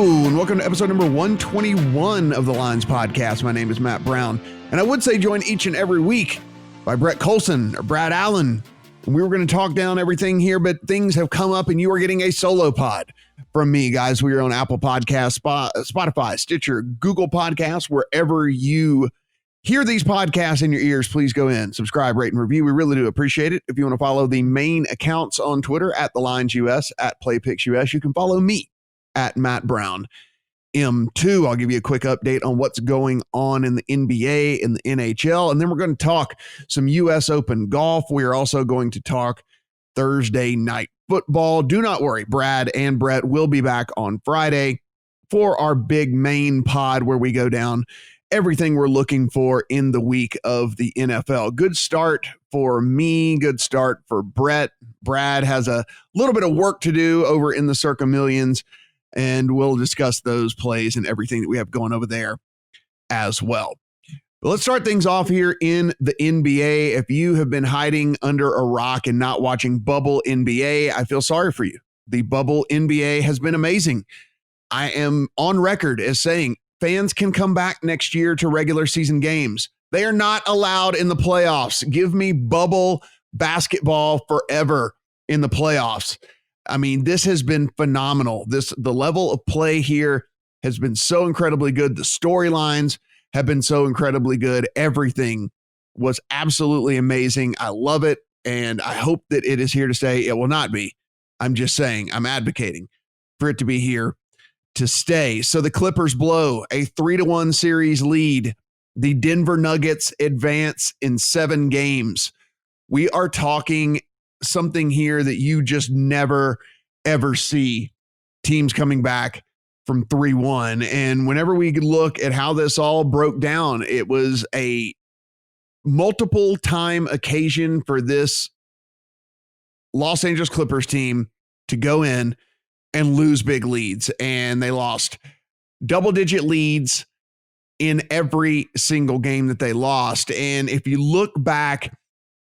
Hello, and welcome to episode number 121 of the Lines Podcast. My name is Matt Brown, and I would say joined each and every week by Brett Colson or Brad Allen. And we were going to talk down everything here, but things have come up, and you are getting a solo pod from me, guys. We are on Apple Podcasts, Spotify, Stitcher, Google Podcasts, wherever you hear these podcasts in your ears. Please go in, subscribe, rate, and review. We really do appreciate it. If you want to follow the main accounts on Twitter at The Lines US, at PlayPicksUS, you can follow me at Matt Brown M2. I'll give you a quick update on what's going on in the NBA and the NHL, and then we're going to talk some US Open golf. We are also going to talk Thursday night football. Do not worry, Brad and Brett will be back on Friday for our big main pod where we go down everything we're looking for in the week of the NFL. Good start for me. Good start for Brett. Brad has a little bit of work to do over in the Circa Millions, and we'll discuss those plays and everything that we have going over there as well. But let's start things off here in the NBA. If you have been hiding under a rock and not watching Bubble NBA, I feel sorry for you. The Bubble NBA has been amazing. I am on record as saying fans can come back next year to regular season games. They are not allowed in the playoffs. Give me Bubble basketball forever in the playoffs. I mean, this has been phenomenal. The level of play here has been so incredibly good. The storylines have been so incredibly good. Everything was absolutely amazing. I love it, and I hope that it is here to stay. It will not be. I'm just saying, I'm advocating for it to be here to stay. So the Clippers blow a 3-1 series lead. The Denver Nuggets advance in 7 games. We are talking something here that you just never, ever see, teams coming back from 3-1. And whenever we look at how this all broke down, it was a multiple time occasion for this Los Angeles Clippers team to go in and lose big leads. And they lost double-digit leads in every single game that they lost. And if you look back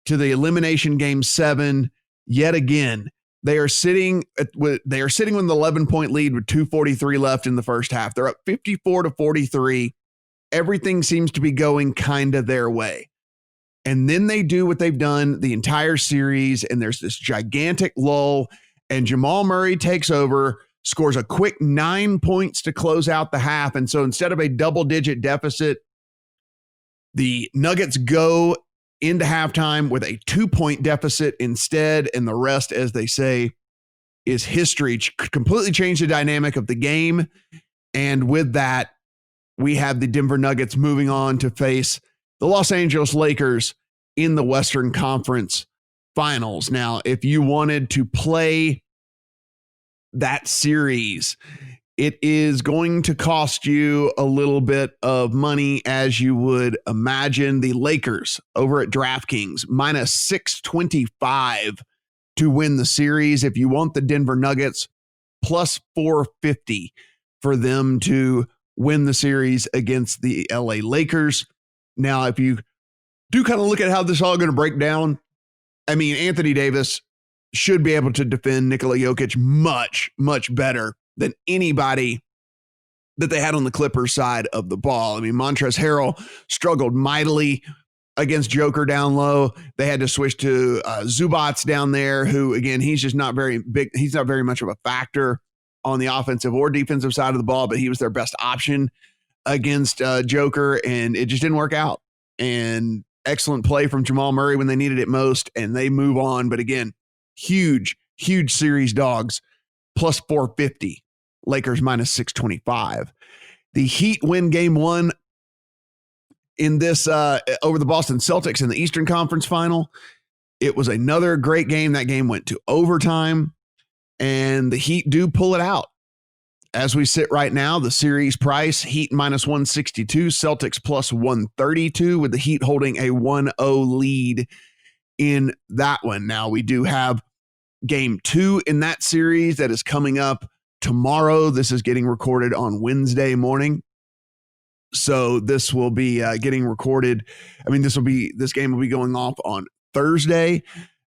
to the elimination game 7, yet again, they are sitting with an 11-point lead with 2:43 left in the first half. They're up 54-43. Everything seems to be going kind of their way. And then they do what they've done the entire series, and there's this gigantic lull, and Jamal Murray takes over, scores a quick 9 points to close out the half. And so instead of a double-digit deficit, the Nuggets go into halftime with a 2-point deficit instead, and the rest, as they say, is history. Completely changed the dynamic of the game. And with that, we have the Denver Nuggets moving on to face the Los Angeles Lakers in the Western Conference Finals. Now, if you wanted to play that series, it is going to cost you a little bit of money, as you would imagine. The Lakers over at DraftKings minus 625 to win the series. If you want the Denver Nuggets, plus 450 for them to win the series against the LA Lakers. Now, if you do kind of look at how this is all going to break down, I mean, Anthony Davis should be able to defend Nikola Jokic much, much better than anybody that they had on the Clippers side of the ball. I mean, Montrezl Harrell struggled mightily against Joker down low. They had to switch to Zubats down there, who, again, he's just not very big. He's not very much of a factor on the offensive or defensive side of the ball, but he was their best option against Joker, and it just didn't work out. And excellent play from Jamal Murray when they needed it most, and they move on. But again, huge series dogs, plus 450, Lakers minus 625. The Heat win game 1 in this over the Boston Celtics in the Eastern Conference Final. It was another great game. That game went to overtime, and the Heat do pull it out. As we sit right now, the series price, Heat minus 162, Celtics plus 132, with the Heat holding a 1-0 lead in that one. Now, we do have game 2 in that series that is coming up tomorrow. This is getting recorded on Wednesday morning. So this will be getting recorded. I mean, this game will be going off on Thursday.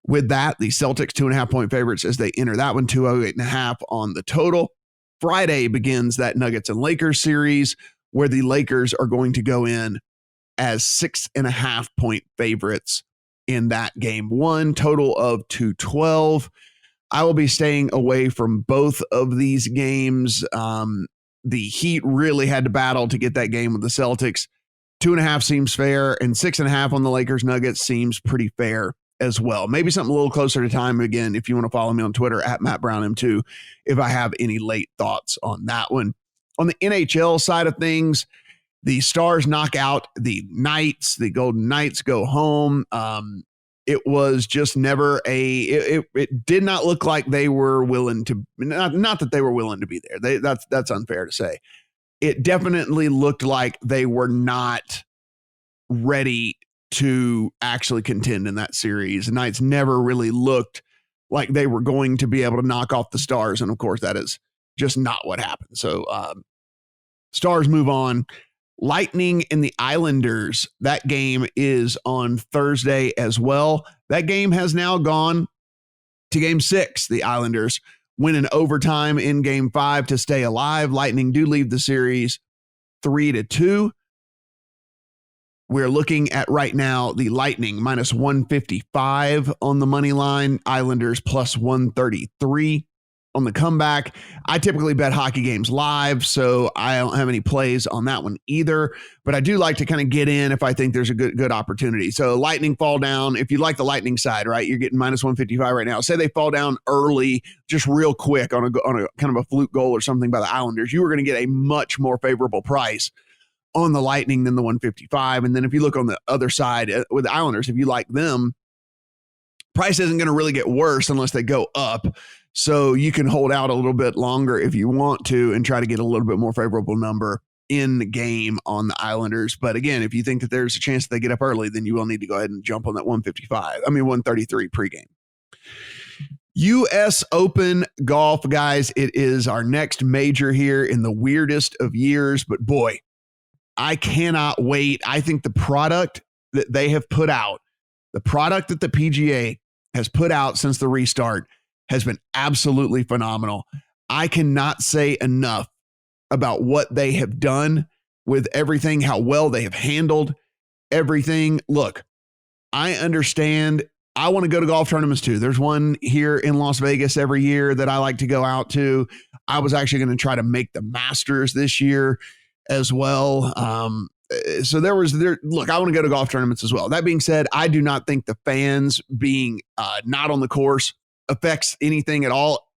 With that, the Celtics 2.5 point favorites as they enter that one, 208.5 on the total. Friday begins that Nuggets and Lakers series where the Lakers are going to go in as 6.5 point favorites in that game one, total of 212. I will be staying away from both of these games. The Heat really had to battle to get that game with the Celtics. 2.5 seems fair, and 6.5 on the Lakers Nuggets seems pretty fair as well. Maybe something a little closer to time. Again, if you want to follow me on Twitter at MattBrownM2, if I have any late thoughts on that one. On the NHL side of things, the Stars knock out the Knights. The Golden Knights go home. It was just never it did not look like they were willing to, not that they were willing to be there. That's unfair to say. It definitely looked like they were not ready to actually contend in that series. The Knights never really looked like they were going to be able to knock off the Stars. And of course, that is just not what happened. So Stars move on. Lightning and the Islanders, that game is on Thursday as well. That game has now gone to game 6. The Islanders win in overtime in game 5 to stay alive. Lightning do leave the series 3-2. We're looking at right now the Lightning minus 155 on the money line, Islanders plus 133 on the comeback. I typically bet hockey games live, so I don't have any plays on that one either, but I do like to kind of get in if I think there's a good opportunity. So Lightning fall down. If you like the Lightning side, right, you're getting minus 155 right now. Say they fall down early, just real quick on a kind of a fluke goal or something by the Islanders, you are going to get a much more favorable price on the Lightning than the 155. And then if you look on the other side with the Islanders, if you like them, price isn't going to really get worse unless they go up. So you can hold out a little bit longer if you want to and try to get a little bit more favorable number in the game on the Islanders. But again, if you think that there's a chance that they get up early, then you will need to go ahead and jump on that 133 pregame. US Open golf, guys. It is our next major here in the weirdest of years, but boy, I cannot wait. I think the product that they have put out, the product that the PGA has put out since the restart has been absolutely phenomenal. I cannot say enough about what they have done with everything, how well they have handled everything. Look, I understand. I want to go to golf tournaments too. There's one here in Las Vegas every year that I like to go out to. I was actually going to try to make the Masters this year as well. So look, I want to go to golf tournaments as well. That being said, I do not think the fans being not on the course affects anything at all.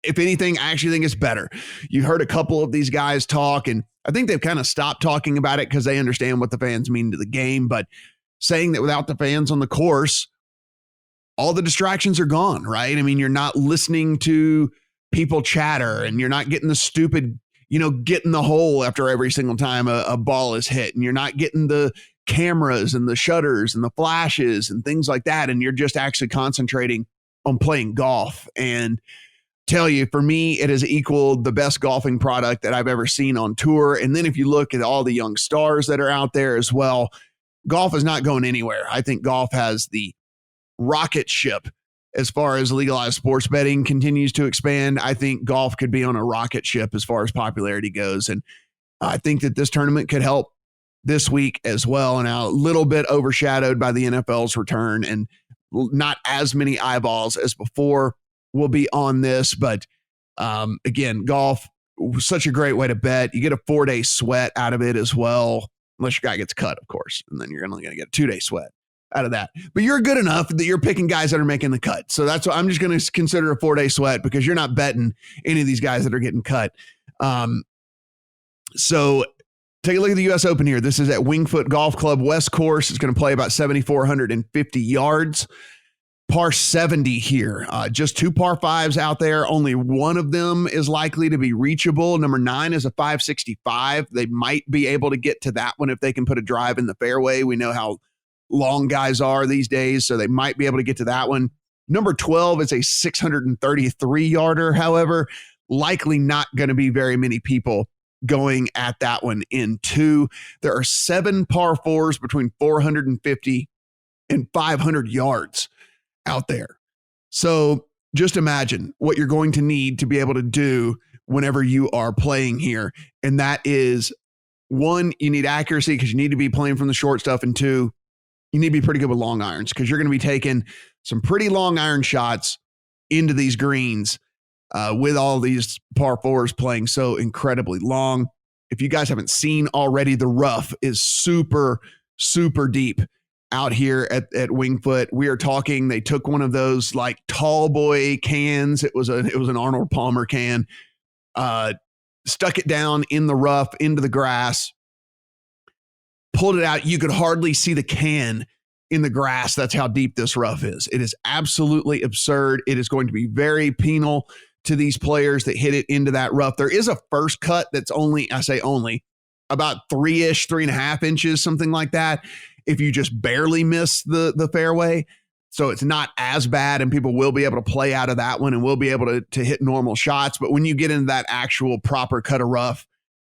If anything, I actually think it's better. You've heard a couple of these guys talk, and I think they've kind of stopped talking about it because they understand what the fans mean to the game. But saying that without the fans on the course, all the distractions are gone, right? I mean, you're not listening to people chatter, and you're not getting the stupid, get in the hole after every single time a ball is hit, and you're not getting the cameras and the shutters and the flashes and things like that. And you're just actually concentrating on playing golf. And tell you, for me, it has equaled the best golfing product that I've ever seen on tour. And then if you look at all the young stars that are out there as well, golf is not going anywhere. I think golf has the rocket ship as far as legalized sports betting continues to expand. I think golf could be on a rocket ship as far as popularity goes. And I think that this tournament could help this week as well. And now a little bit overshadowed by the NFL's return, and not as many eyeballs as before will be on this. But again, golf was such a great way to bet. You get a 4-day sweat out of it as well, unless your guy gets cut, of course. And then you're only going to get a 2-day sweat out of that. But you're good enough that you're picking guys that are making the cut. So that's what I'm just going to consider a 4-day sweat, because you're not betting any of these guys that are getting cut. So take a look at the US Open here. This is at Wingfoot Golf Club West Course. It's going to play about 7,450 yards. Par 70 here. Just 2 par 5s out there. Only one of them is likely to be reachable. Number 9 is a 565. They might be able to get to that one if they can put a drive in the fairway. We know how long guys are these days, so they might be able to get to that one. Number 12 is a 633 yarder. However, likely not going to be very many people going at that one in 2. There are 7 par 4s between 450 and 500 yards out there. So just imagine what you're going to need to be able to do whenever you are playing here. And that is, one, you need accuracy because you need to be playing from the short stuff. And two, you need to be pretty good with long irons because you're going to be taking some pretty long iron shots into these greens with all these par fours playing so incredibly long. If you guys haven't seen already, the rough is super, super deep out here at Winged Foot. We are talking, they took one of those like tall boy cans. It was an Arnold Palmer can, stuck it down in the rough into the grass, pulled it out. You could hardly see the can in the grass. That's how deep this rough is. It is absolutely absurd. It is going to be very penal to these players that hit it into that rough. There is a first cut that's only, I say only, about 3.5 inches, something like that, if you just barely miss the fairway. So it's not as bad, and people will be able to play out of that one and will be able to hit normal shots. But when you get into that actual proper cut of rough,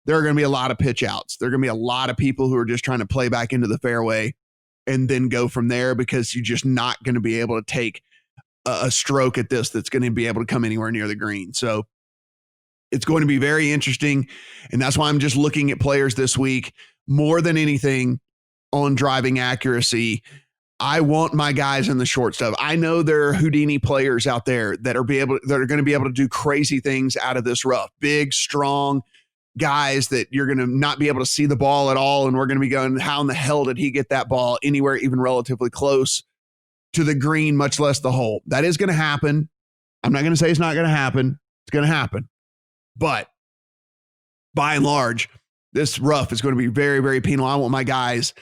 there are going to be a lot of pitch outs. There are going to be a lot of people who are just trying to play back into the fairway and then go from there, because you're just not going to be able to take a stroke at this that's going to be able to come anywhere near the green. So it's going to be very interesting. And that's why I'm just looking at players this week more than anything on driving accuracy. I want my guys in the short stuff. I know there are Houdini players out there that are going to be able to do crazy things out of this rough. Big, strong guys that you're going to not be able to see the ball at all. And we're going to be going, how in the hell did he get that ball anywhere even relatively close to the green, much less the hole? That is going to happen. I'm not going to say it's not going to happen. It's going to happen. But by and large, this rough is going to be very, very penal. I want my guys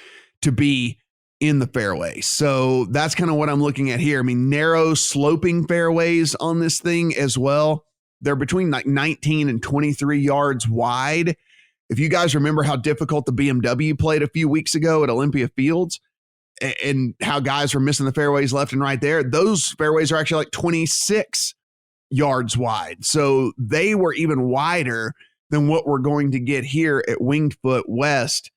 to be in the fairway. So that's kind of what I'm looking at here. I mean, narrow sloping fairways on this thing as well. They're between like 19 and 23 yards wide. If you guys remember how difficult the BMW played a few weeks ago at Olympia Fields and how guys were missing the fairways left and right there, those fairways are actually like 26 yards wide. So they were even wider than what we're going to get here at Winged Foot West.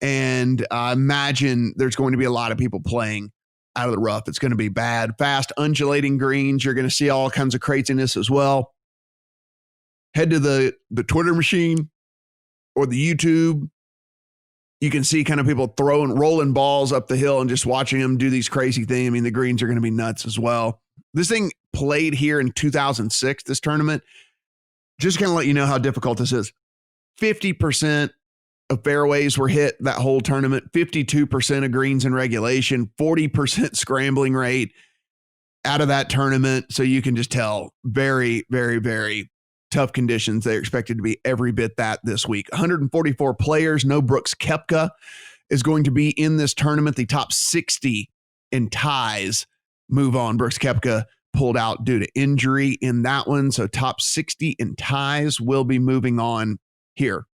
And I imagine there's going to be a lot of people playing out of the rough. It's going to be bad. Fast, undulating greens. You're going to see all kinds of craziness as well. Head to the Twitter machine or the YouTube. You can see kind of people rolling balls up the hill and just watching them do these crazy things. I mean, the greens are going to be nuts as well. This thing played here in 2006, this tournament. Just kind of let you know how difficult this is. 50% of fairways were hit that whole tournament, 52% of greens in regulation, 40% scrambling rate out of that tournament. So you can just tell very, very, very tough conditions. They're expected to be every bit that this week. 144 players. No Brooks Koepka is going to be in this tournament. The top 60 in ties move on. Brooks Koepka pulled out due to injury in that one. So top 60 in ties will be moving on here.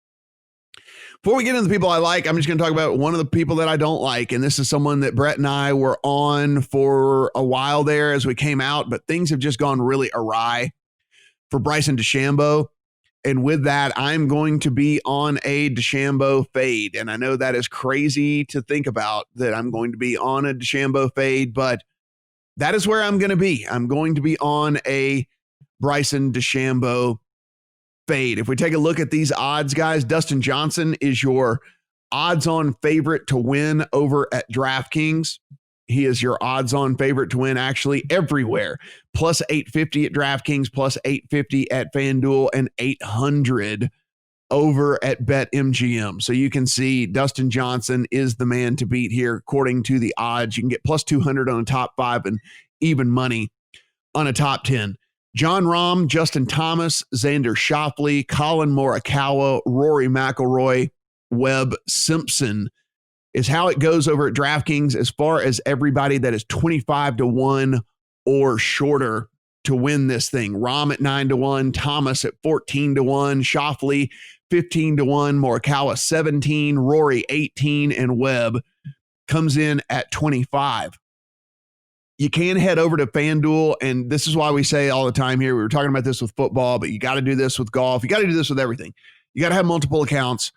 Before we get into the people I like, I'm just going to talk about one of the people that I don't like. And this is someone that Brett and I were on for a while there as we came out, but things have just gone really awry for Bryson DeChambeau. And with that, I'm going to be on a DeChambeau fade. And I know that is crazy to think about, that I'm going to be on a DeChambeau fade, but that is where I'm going to be. I'm going to be on a Bryson DeChambeau fade. If we take a look at these odds, guys, Dustin Johnson is your odds-on favorite to win over at DraftKings. He is your odds-on favorite to win actually everywhere. Plus 850 at DraftKings, plus 850 at FanDuel, and 800 over at BetMGM. So you can see Dustin Johnson is the man to beat here according to the odds. You can get plus 200 on a top 5 and even money on a top 10. John Rahm, Justin Thomas, Xander Schauffele, Colin Morikawa, Rory McIlroy, Webb Simpson is how it goes over at DraftKings as far as everybody that is 25-1 or shorter to win this thing. Rahm at 9-1, Thomas at 14-1, Schauffele 15-1, Morikawa 17, Rory 18, and Webb comes in at 25. You can head over to FanDuel, and this is why we say all the time here, we were talking about this with football, but you got to do this with golf. You got to do this with everything. You got to have multiple accounts.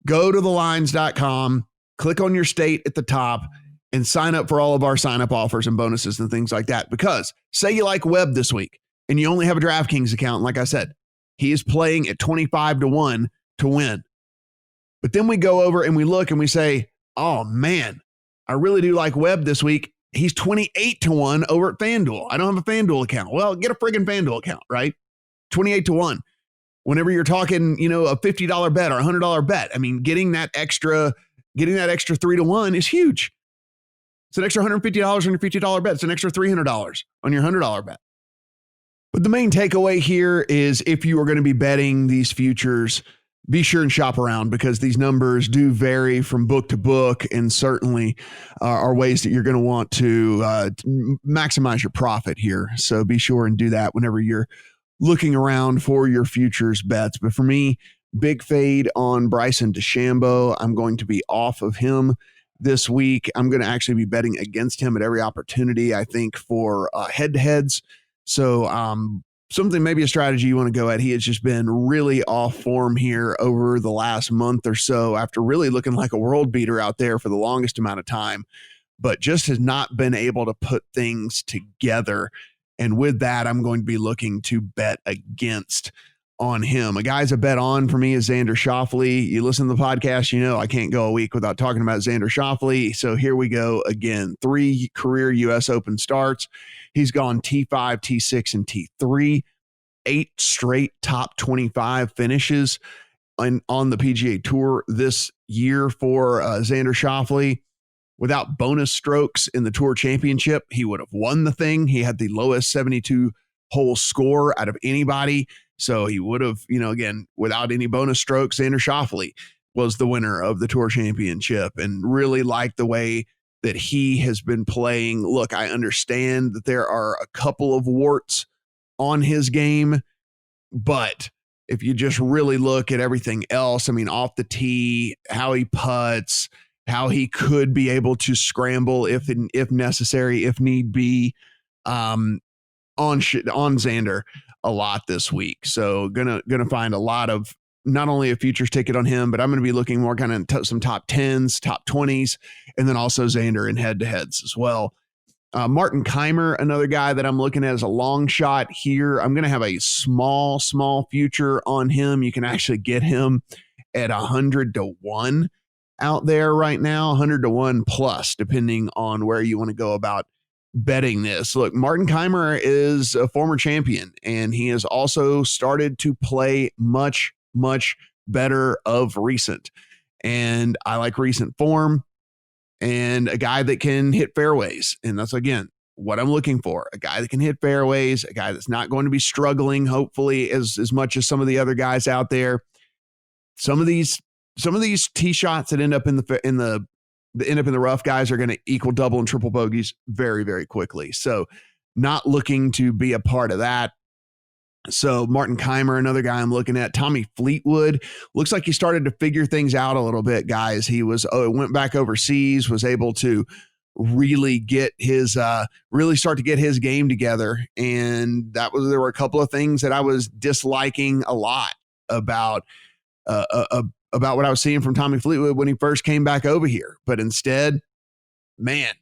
Go to thelines.com, click on your state at the top, and sign up for all of our sign-up offers and bonuses and things like that. Because say you like Webb this week, and you only have a DraftKings account, like I said, He is playing at 25-1 to win. But then we go over and we look and we say, oh man, I really do like Webb this week. He's 28-1 over at FanDuel. I don't have a FanDuel account. Well, get a friggin' FanDuel account, right? 28-1. Whenever you're talking, a $50 bet or $100 bet, I mean, getting that extra 3-1 is huge. It's an extra $150 on your $50 bet. It's an extra $300 on your $100 bet. But the main takeaway here is if you are going to be betting these futures, be sure and shop around because these numbers do vary from book to book and certainly are ways that you're going to want to maximize your profit here. So be sure and do that whenever you're looking around for your futures bets. But for me, big fade on Bryson DeChambeau. I'm going to be off of him this week. I'm going to actually be betting against him at every opportunity, I think, for head-to-heads. So something, maybe a strategy you want to go at. He has just been really off form here over the last month or so after really looking like a world beater out there for the longest amount of time, but just has not been able to put things together. And with that, I'm going to be looking to bet against on him. A guy's a bet on for me is Xander Schauffele. You listen to the podcast, I can't go a week without talking about Xander Schauffele. So here we go again. 3 career US Open starts. He's gone T5, T6, and T3. 8 straight top 25 finishes on the PGA Tour this year for Xander Schauffele. Without bonus strokes in the Tour Championship, he would have won the thing. He had the lowest 72-hole score out of anybody. So he would have, again, without any bonus strokes, Xander Schauffele was the winner of the Tour Championship and really liked the way that he has been playing. Look, I understand that there are a couple of warts on his game, but if you just really look at everything else, I mean, off the tee, how he putts, how he could be able to scramble if necessary, if need be, on Xander a lot this week. So gonna find a lot of not only a futures ticket on him, but I'm going to be looking more kind of some top 10s, top 20s, and then also Xander in head-to-heads as well. Martin Keimer, another guy that I'm looking at as a long shot here. I'm going to have a small future on him. You can actually get him at 100-1 out there right now, 100-1 plus, depending on where you want to go about betting this. Look, Martin Keimer is a former champion, and he has also started to play much better of recent. And I like recent form and a guy that can hit fairways. And that's, again, what I'm looking for. A guy that can hit fairways, a guy that's not going to be struggling, hopefully, as much as some of the other guys out there. Some of these tee shots that end up in the rough, guys, are going to equal double and triple bogeys very, very quickly. So not looking to be a part of that. So Martin Keimer, another guy I'm looking at. Tommy Fleetwood looks like he started to figure things out a little bit, guys. He went back overseas, was able to really start to get his game together. And there were a couple of things that I was disliking a lot about what I was seeing from Tommy Fleetwood when he first came back over here. But instead, man,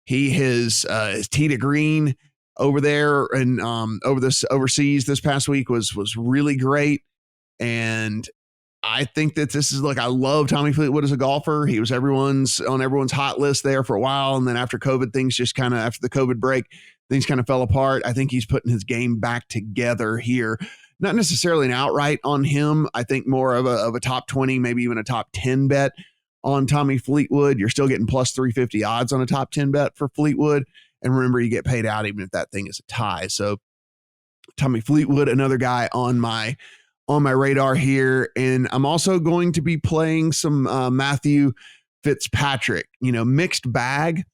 he has teed a green over there and overseas this past week was really great. And I think that I love Tommy Fleetwood as a golfer. He was on everyone's hot list there for a while. And then after COVID, after the COVID break, things kind of fell apart. I think he's putting his game back together here. Not necessarily an outright on him. I think more of a top 20, maybe even a top 10 bet on Tommy Fleetwood. You're still getting plus 350 odds on a top 10 bet for Fleetwood. And remember, you get paid out even if that thing is a tie. So Tommy Fleetwood, another guy on my radar here. And I'm also going to be playing some Matthew Fitzpatrick, mixed bag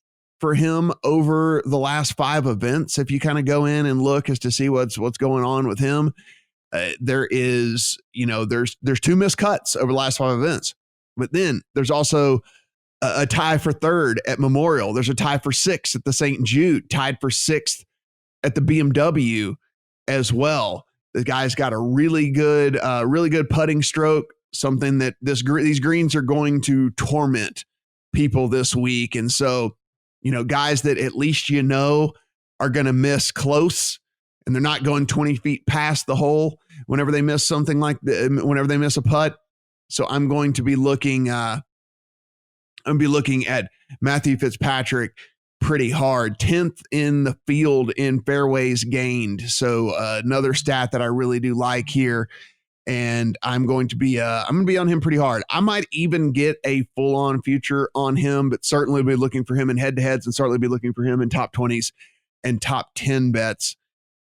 for him over the last 5 events. If you kind of go in and look as to see what's going on with him, there's 2 missed cuts over the last 5 events, but then there's also a tie for 3rd at Memorial. There's a tie for 6th at the St. Jude, tied for 6th at the BMW as well. The guy's got a really good putting stroke, something that these greens are going to torment people this week. And so, guys that at least are going to miss close and they're not going 20 feet past the hole whenever they miss something whenever they miss a putt. So I'm going to be looking at Matthew Fitzpatrick pretty hard. 10th in the field in fairways gained. So another stat that I really do like here. And I'm going to be on him pretty hard. I might even get a full-on future on him, but certainly be looking for him in head-to-heads and certainly be looking for him in top 20s and top 10 bets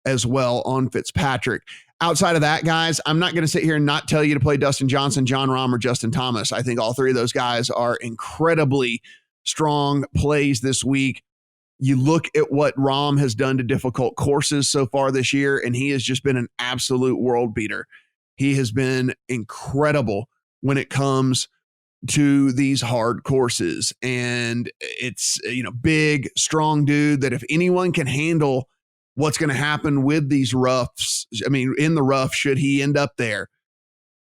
as well on Fitzpatrick. Outside of that, guys, I'm not going to sit here and not tell you to play Dustin Johnson, John Rahm, or Justin Thomas. I think all three of those guys are incredibly strong plays this week. You look at what Rahm has done to difficult courses so far this year, and he has just been an absolute world beater. He has been incredible when it comes to these hard courses. And it's, big, strong dude that if anyone can handle what's going to happen with these roughs, in the rough, should he end up there,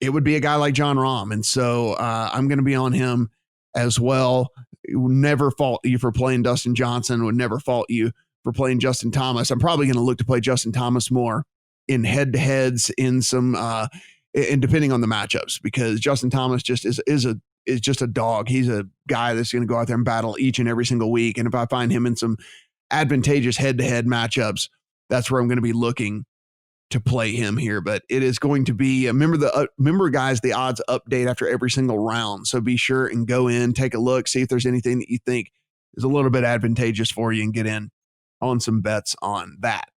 it would be a guy like John Rahm. And so I'm going to be on him as well. Would never fault you for playing Dustin Johnson, would never fault you for playing Justin Thomas. I'm probably going to look to play Justin Thomas more in head-to-heads in some and depending on the matchups, because Justin Thomas just is just a dog. He's a guy that's going to go out there and battle each and every single week. And if I find him in some advantageous head-to-head matchups, that's where I'm going to be looking to play him here. But it is going to be, remember guys, the odds update after every single round. So be sure and go in, take a look, see if there's anything that you think is a little bit advantageous for you and get in on some bets on that.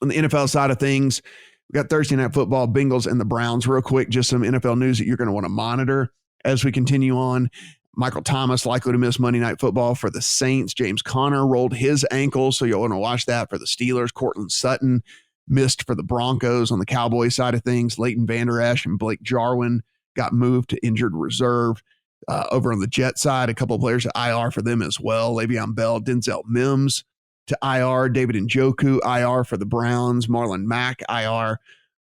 On the NFL side of things, we got Thursday Night Football, Bengals and the Browns. Real quick, just some NFL news that you're going to want to monitor as we continue on. Michael Thomas likely to miss Monday Night Football for the Saints. James Conner rolled his ankle, so you'll want to watch that for the Steelers. Cortland Sutton missed for the Broncos. On the Cowboys side of things, Leighton Vander Esch and Blake Jarwin got moved to injured reserve. Over on the Jet side, a couple of players at IR for them as well. Le'Veon Bell, Denzel Mims to IR, David Njoku IR for the Browns, Marlon Mack IR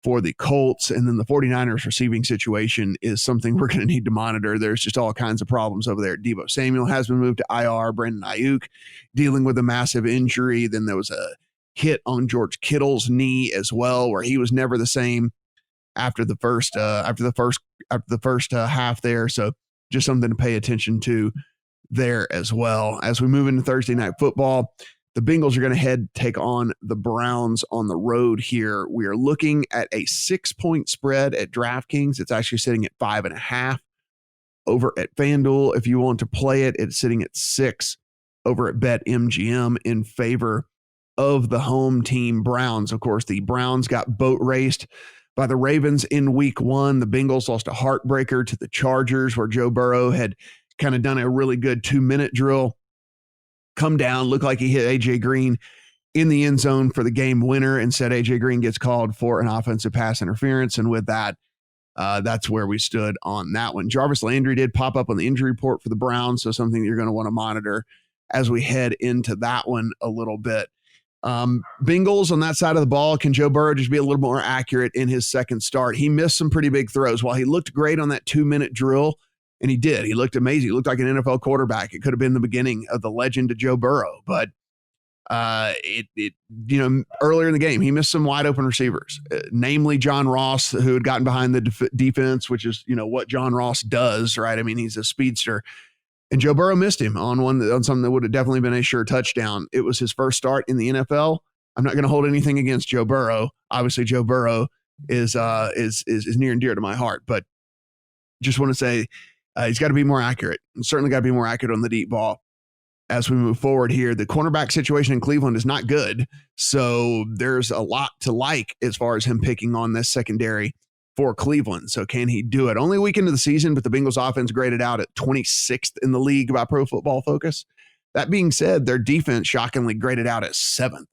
for the Colts. And then the 49ers receiving situation is something we're going to need to monitor. There's just all kinds of problems over there. Deebo Samuel has been moved to IR. Brandon Ayuk dealing with a massive injury. Then there was a hit on George Kittle's knee as well, where he was never the same after the first half there. So just something to pay attention to there as well. As we move into Thursday Night Football, the Bengals are going to take on the Browns on the road here. We are looking at a 6-point spread at DraftKings. It's actually sitting at 5.5 over at FanDuel. If you want to play it, it's sitting at 6 over at BetMGM in favor of the home team Browns. Of course, the Browns got boat raced by the Ravens in week 1. The Bengals lost a heartbreaker to the Chargers, where Joe Burrow had kind of done a really good 2-minute drill, come down, looked like he hit A.J. Green in the end zone for the game winner. Instead, A.J. Green gets called for an offensive pass interference. And with that, that's where we stood on that one. Jarvis Landry did pop up on the injury report for the Browns, so something you're going to want to monitor as we head into that one a little bit. Bengals on that side of the ball, can Joe Burrow just be a little more accurate in his second start? He missed some pretty big throws. While he looked great on that 2-minute drill, and he did. He looked amazing. He looked like an NFL quarterback. It could have been the beginning of the legend of Joe Burrow. But earlier in the game, he missed some wide open receivers, namely John Ross, who had gotten behind the defense, which is, what John Ross does, right? I mean, he's a speedster. And Joe Burrow missed him on something that would have definitely been a sure touchdown. It was his first start in the NFL. I'm not going to hold anything against Joe Burrow. Obviously, Joe Burrow is near and dear to my heart. But just want to say, he's got to be more accurate, and certainly got to be more accurate on the deep ball as we move forward here. The cornerback situation in Cleveland is not good, so there's a lot to like as far as him picking on this secondary for Cleveland. So can he do it? Only a week into the season, but the Bengals offense graded out at 26th in the league by Pro Football Focus. That being said, their defense shockingly graded out at 7th.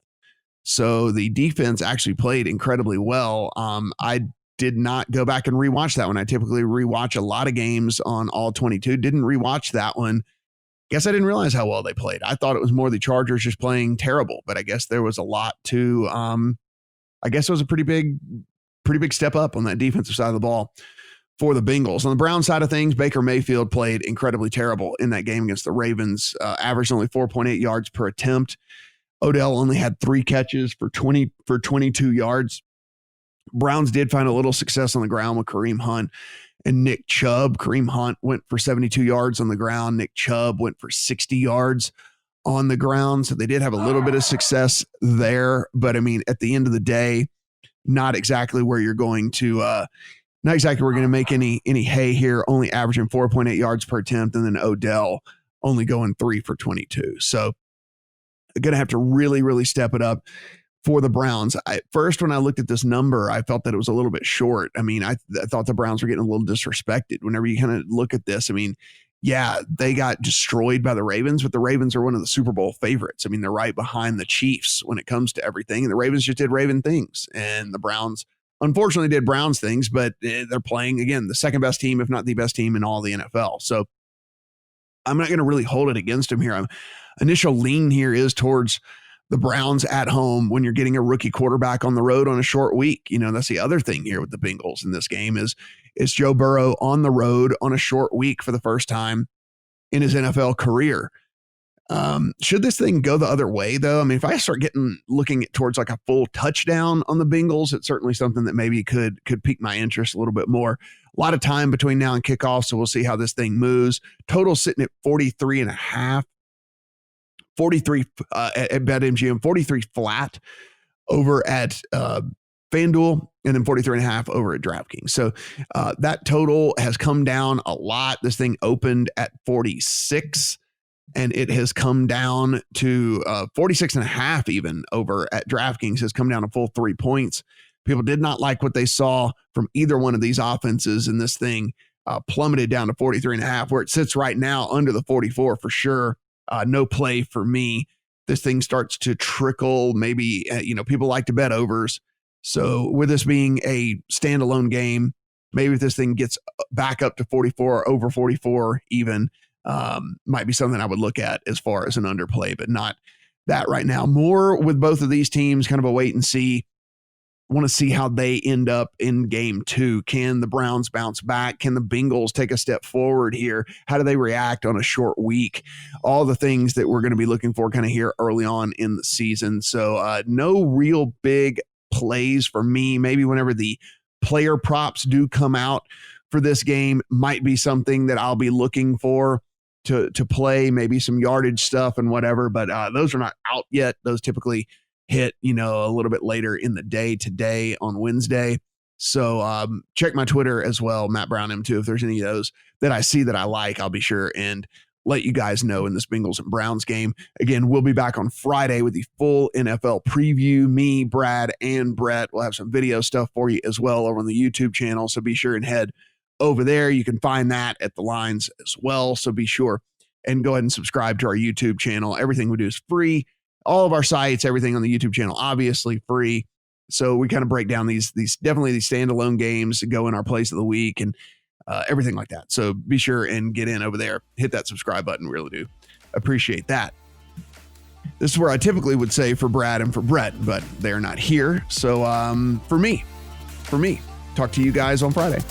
So the defense actually played incredibly well. I did not go back and rewatch that one. I typically rewatch a lot of games on all 22. Didn't rewatch that one. Guess I didn't realize how well they played. I thought it was more the Chargers just playing terrible, but I guess there was a lot to, I guess it was a pretty big step up on that defensive side of the ball for the Bengals. On the Brown side of things, Baker Mayfield played incredibly terrible in that game against the Ravens, averaged only 4.8 yards per attempt. Odell only had 3 catches for 22 yards. Browns did find a little success on the ground with Kareem Hunt and Nick Chubb. Kareem Hunt went for 72 yards on the ground. Nick Chubb went for 60 yards on the ground. So they did have a little bit of success there. But I mean, at the end of the day, not exactly where you're going to make any hay here, only averaging 4.8 yards per attempt. And then Odell only going 3 for 22. So going to have to really, really step it up for the Browns. First, when I looked at this number, I felt that it was a little bit short. I mean, I thought the Browns were getting a little disrespected. Whenever you kind of look at this, I mean, yeah, they got destroyed by the Ravens, but the Ravens are one of the Super Bowl favorites. I mean, they're right behind the Chiefs when it comes to everything. And the Ravens just did Raven things. And the Browns, unfortunately, did Browns things, but they're playing, again, the second best team, if not the best team in all the NFL. So I'm not going to really hold it against them here. Initial lean here is towards the Browns at home when you're getting a rookie quarterback on the road on a short week. You know, that's the other thing here with the Bengals in this game is Joe Burrow on the road on a short week for the first time in his NFL career. Should this thing go the other way, though? I mean, if I start looking towards like a full touchdown on the Bengals, it's certainly something that maybe could pique my interest a little bit more. A lot of time between now and kickoff, so we'll see how this thing moves. Total sitting at 43.5. 43 at BetMGM, 43 flat over at FanDuel, and then 43.5 over at DraftKings. So that total has come down a lot. This thing opened at 46, and it has come down to 46.5 even over at DraftKings, has come down a full 3 points. People did not like what they saw from either one of these offenses, and this thing plummeted down to 43.5, where it sits right now under the 44 for sure. No play for me. This thing starts to trickle. Maybe, people like to bet overs. So with this being a standalone game, maybe if this thing gets back up to 44 or over 44 even, might be something I would look at as far as an underplay, but not that right now. More with both of these teams, kind of a wait and see. Want to see how they end up in game 2. Can the Browns bounce back? Can the Bengals take a step forward here? How do they react on a short week? All the things that we're going to be looking for kind of here early on in the season. So no real big plays for me. Maybe whenever the player props do come out for this game, might be something that I'll be looking for to play, maybe some yardage stuff and whatever, but those are not out yet. Those typically hit, a little bit later in the day today on Wednesday. So check my Twitter as well, Matt Brown M2. If there's any of those that I see that I like, I'll be sure and let you guys know in this Bengals and Browns game. Again, we'll be back on Friday with the full NFL preview. Me, Brad, and Brett will have some video stuff for you as well over on the YouTube channel. So be sure and head over there. You can find that at the lines as well. So be sure and go ahead and subscribe to our YouTube channel. Everything we do is free. All of our sites, everything on the YouTube channel, obviously free. So we kind of break down these definitely these standalone games, go in our place of the week and everything like that. So be sure and get in over there. Hit that subscribe button. Really do appreciate that. This is where I typically would say for Brad and for Brett, but they're not here. So for me, talk to you guys on Friday.